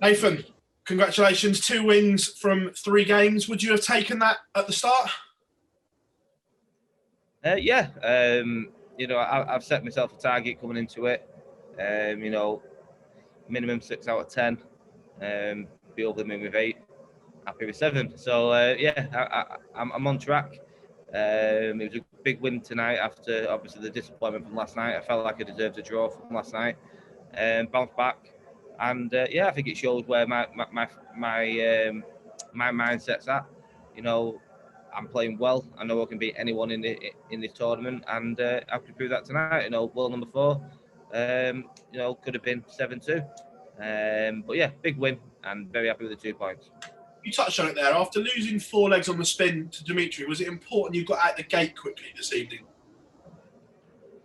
Nathan, congratulations. 2 wins from 3 games. Would you have taken that at the start? Yeah. I've set myself a target coming into it. Minimum 6 out of 10. Be over the moon with 8. Happy with 7. So I'm on track. It was a big win tonight after obviously the disappointment from last night. I felt like I deserved a draw from last night. Bounced back, and I think it shows where my mindset's at. I'm playing well. I know I can beat anyone in this tournament, and I could prove that tonight. World number 4. Could have been 7-2. But yeah, big win, and very happy with the 2 points. You touched on it there. After losing 4 legs on the spin to Dimitri, was it important you got out the gate quickly this evening?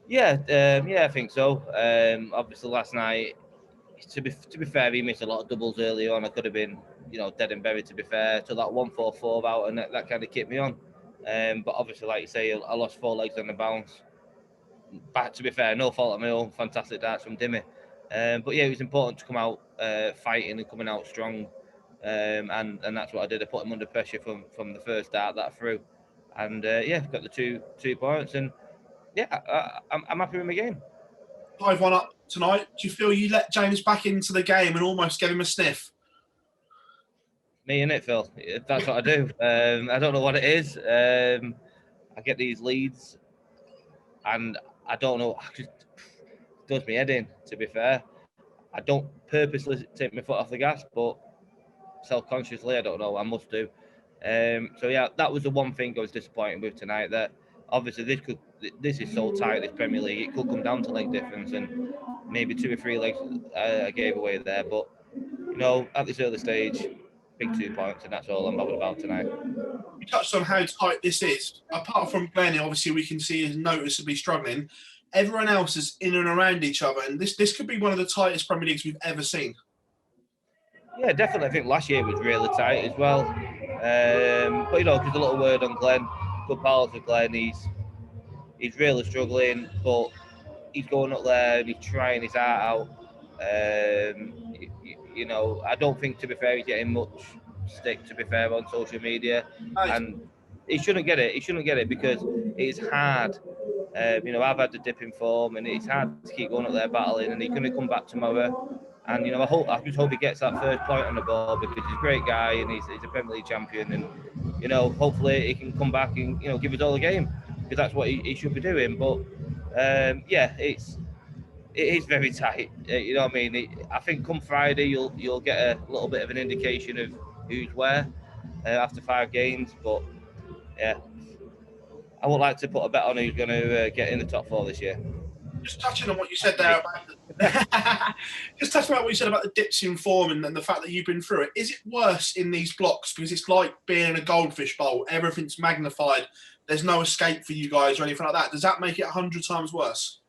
Yeah, I think so. Obviously, last night, to be fair, he missed a lot of doubles early on. I could have been, dead and buried. To be fair, to that 1-4-4 out, and that kind of kept me on. But obviously, like you say, I lost 4 legs on the bounce. But to be fair, no fault of my own. Fantastic darts from Dimmy. But yeah, it was important to come out fighting and coming out strong. And that's what I did. I put him under pressure from the first dart that through, and got the two points. And yeah, I'm happy with my game. 5-1 up tonight. Do you feel you let James back into the game and almost gave him a sniff? Me and it, Phil. That's what I do. I don't know what it is. I get these leads, and I don't know. It does me head in. To be fair, I don't purposely take my foot off the gas, but self-consciously, I don't know. I must do. So yeah, that was the one thing I was disappointed with tonight. That obviously this is so tight, this Premier League. It could come down to leg difference, and maybe 2 or 3 legs I gave away there. But at this early stage, big 2 points, and that's all I'm bothered about tonight. You touched on how tight this is. Apart from Glenn, obviously we can see he's noticeably struggling. Everyone else is in and around each other, and this could be one of the tightest Premier Leagues we've ever seen. Yeah, definitely. I think last year was really tight as well. But just a little word on Glenn. Good pals with Glenn. He's really struggling, but he's going up there and he's trying his heart out. I don't think, to be fair, he's getting much stick, to be fair, on social media. And he shouldn't get it. He shouldn't get it because it's hard. I've had the dip in form, and it's hard to keep going up there battling, and he's going to come back tomorrow. And I just hope he gets that first point on the board, because he's a great guy and he's a Premier League champion, and hopefully he can come back and give us all a game, because that's what he should be doing. But it is very tight. You know what I mean? I think come Friday you'll get a little bit of an indication of who's where after 5 games. But yeah, I would like to put a bet on who's going to get in the top 4 this year. Just touching on what you said there about the dips in form and the fact that you've been through it. Is it worse in these blocks? Because it's like being in a goldfish bowl. Everything's magnified. There's no escape for you guys or anything like that. Does that make it 100 times worse?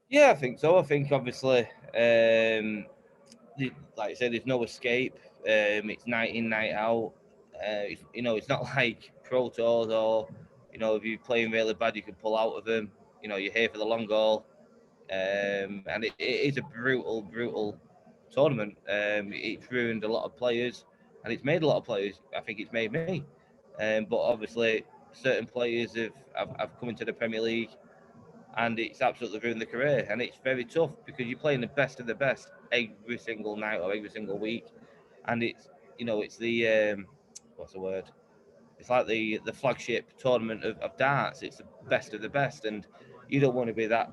Yeah, I think so. I think obviously, like I said, there's no escape. It's night in, night out. It's not like Pro Tours or, if you're playing really bad, you can pull out of them. You're here for the long haul. And it is a brutal tournament. It's ruined a lot of players, and it's made a lot of players. I think it's made me. But obviously, certain players have come into the Premier League, and it's absolutely ruined their career. And it's very tough because you're playing the best of the best every single night or every single week, and it's the what's the word? It's like the flagship tournament of darts. It's the best of the best, and you don't want to be that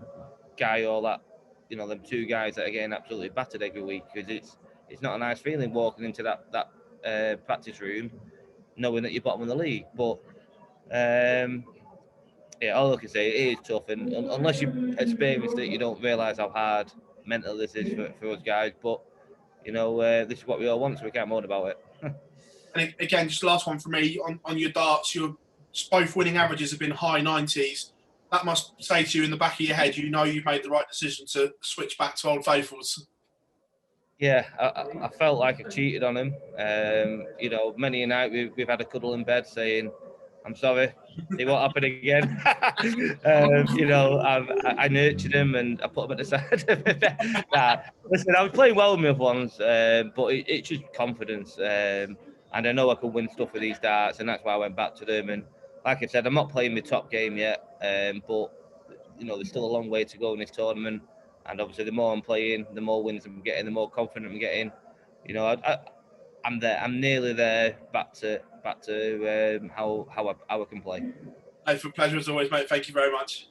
guy or that, them 2 guys that are getting absolutely battered every week, because it's not a nice feeling walking into that practice room knowing that you're bottom of the league. But all I can say, it is tough, and unless you've experienced it, you don't realise how hard mental this is for us guys. But this is what we all want, so we can't moan about it. And again, just the last one for me on your darts. Your both winning averages have been high 90s. That must say to you in the back of your head, you've made the right decision to switch back to Old Faithfuls. Yeah, I felt like I cheated on him. Many a night we've had a cuddle in bed saying, I'm sorry. It won't happen again. You know, I nurtured them and I put them at the side. Listen, I was playing well with my other ones, but it's just confidence. And I know I can win stuff with these darts, and that's why I went back to them. And like I said, I'm not playing my top game yet, but you know, there's still a long way to go in this tournament. And obviously, the more I'm playing, the more wins I'm getting, the more confident I'm getting. You know, I'm there. I'm nearly there. Back to how I can play. Nathan, pleasure as always, mate. Thank you very much.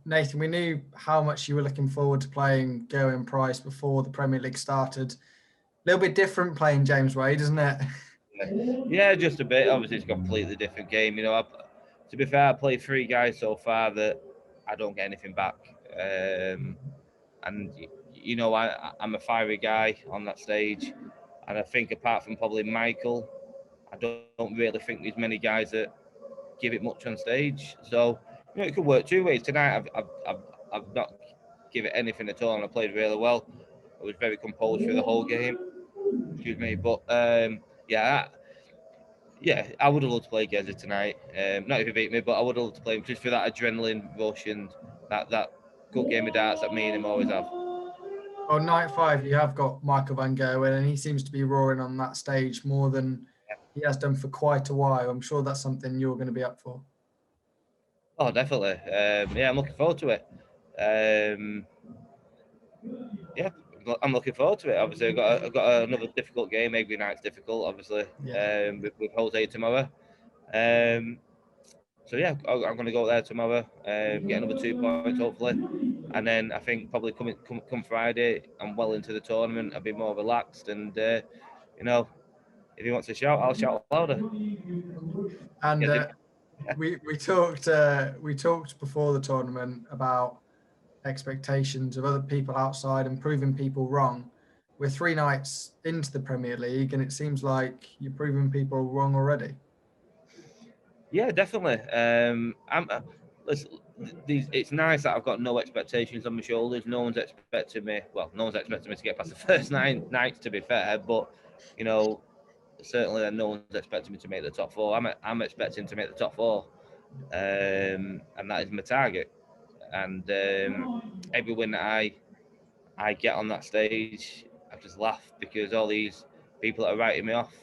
Nathan, we knew how much you were looking forward to playing Gerwyn Price before the Premier League started. A little bit different playing James Wade, isn't it? Yeah, just a bit. Obviously, it's a completely different game. You know, to be fair, I played 3 guys so far that I don't get anything back. And you know, I'm a fiery guy on that stage, and I think apart from probably Michael, I don't really think there's many guys that give it much on stage. So you know, it could work 2 ways. Tonight, I've not give it anything at all, and I played really well. I was very composed through the whole game. Excuse me, but yeah, I would have loved to play Geza tonight. Not if he beat me, but I would have loved to play him just for that adrenaline rush and that good game of darts that me and him always have. Well, night 5, you have got Michael van Gerwen, and he seems to be roaring on that stage more than he has done for quite a while. I'm sure that's something you're going to be up for. Oh, definitely. Yeah, I'm looking forward to it. Yeah, I'm looking forward to it. Obviously, I've got another difficult game. Every night's difficult, obviously. Yeah. With Jose tomorrow. So yeah, I'm going to go there tomorrow, get another 2 points hopefully, and then I think probably come Friday, I'm well into the tournament. I'll be more relaxed, and you know, if he wants to shout, I'll shout louder. And we talked before the tournament about expectations of other people outside and proving people wrong. We're 3 nights into the Premier League, and it seems like you're proving people wrong already. Yeah, definitely. It's nice that I've got no expectations on my shoulders. No one's expecting me. Well, no one's expecting me to get past the first 9 nights, to be fair. But you know, certainly, no one's expecting me to make the top 4. I'm expecting to make the top 4, and that is my target. And every win that I get on that stage, I just laugh because all these people that are writing me off,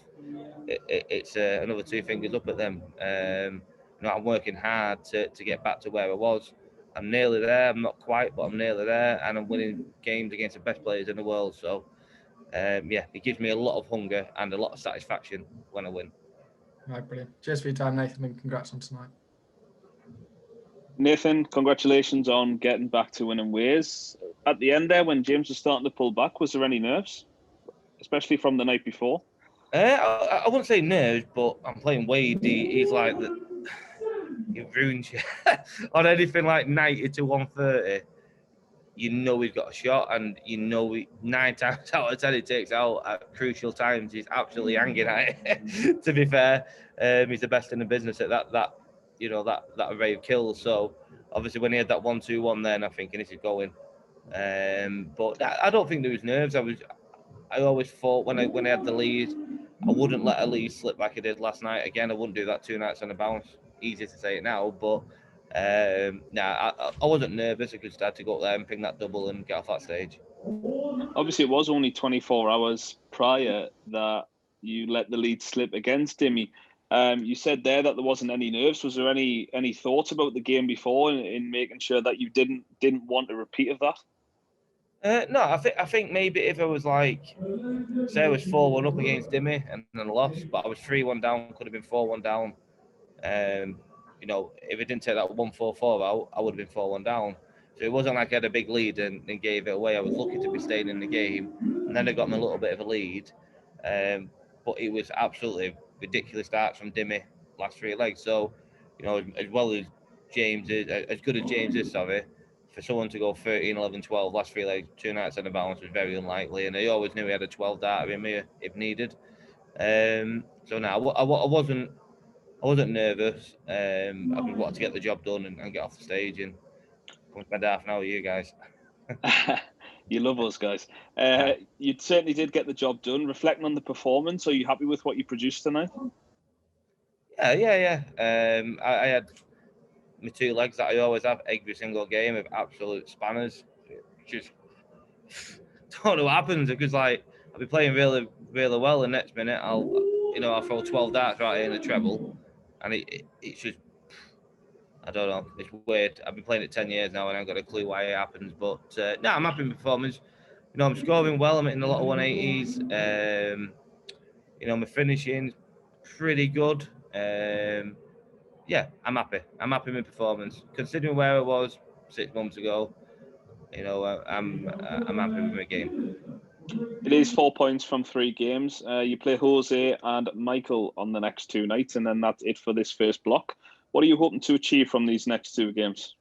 it's another 2 fingers up at them. You know, I'm working hard to get back to where I was. I'm nearly there. I'm not quite, but I'm nearly there, and I'm winning games against the best players in the world. So, yeah, it gives me a lot of hunger and a lot of satisfaction when I win. Right, brilliant. Cheers for your time, Nathan, and congrats on tonight. Nathan, congratulations on getting back to winning ways. At the end there, when James was starting to pull back, was there any nerves, especially from the night before? I wouldn't say nerves, but I'm playing Wade. He's like he ruins you on anything like 90 to 130. You know he's got a shot, and you know 9 times out of 10 it takes out at crucial times. He's absolutely hanging at it. To be fair, he's the best in the business at that you know that array of kills. So obviously when he had that 1-2-1, then I'm thinking this is going. But I don't think there was nerves. I always thought when I had the lead, I wouldn't let a lead slip like I did last night. Again, I wouldn't do that 2 nights on a bounce. Easy to say it now, but I wasn't nervous. I just had to go up there and ping that double and get off that stage. Obviously, it was only 24 hours prior that you let the lead slip against Dimmy. You said there that there wasn't any nerves. Was there any thoughts about the game before in making sure that you didn't want a repeat of that? No, I think maybe if I was like, say I was 4-1 up against Dimmy and then lost, but I was 3-1 down, could have been 4-1 down. You know, if it didn't take that 1-4-4 out, I would have been 4-1 down. So it wasn't like I had a big lead and gave it away. I was lucky to be staying in the game, and then I got me a little bit of a lead. But it was absolutely ridiculous starts from Dimmy last 3 legs. So, you know, as well as James is, as good as James is, sorry, for someone to go 13, 11, 12 last 3 legs, 2 nights on the balance was very unlikely. And I always knew he had a 12 darter in me if needed. So no, I wasn't nervous. I just wanted to get the job done and get off the stage and come spend half an hour with you guys. You love us, guys. You certainly did get the job done. Reflecting on the performance, are you happy with what you produced tonight? Yeah. I had my 2 legs that I always have every single game of absolute spanners. Just don't know what happens because like I'll be playing really well, and next minute I'll throw 12 darts right in a treble, and it's just, I don't know, it's weird. I've been playing it 10 years now and I haven't got a clue why it happens, but no, I'm happy with performance. I'm scoring well. I'm hitting a lot of 180s. My finishing pretty good. Yeah, I'm happy. I'm happy with performance considering where I was 6 months ago. I'm happy with my game. It is 4 points from 3 games. You play Jose and Michael on the next 2 nights, and then that's it for this first block. What are you hoping to achieve from these next 2 games?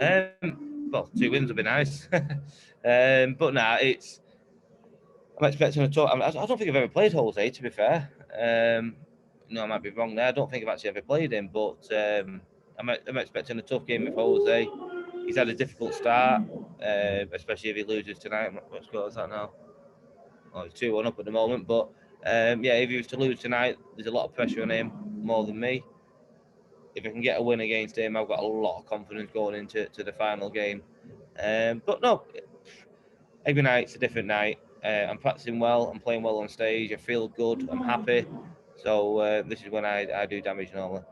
Well, 2 wins would be nice. But nah, I'm expecting a tough. I don't think I've ever played Jose, to be fair. I might be wrong there. I don't think I've actually ever played him, but I'm expecting a tough game with Jose. He's had a difficult start, especially if he loses tonight. What score is that now? Oh, he's 2-1 up at the moment, but if he was to lose tonight, there's a lot of pressure on him, more than me. If I can get a win against him, I've got a lot of confidence going into the final game. But no, every night's a different night. I'm practicing well. I'm playing well on stage. I feel good. I'm happy. So this is when I do damage normally.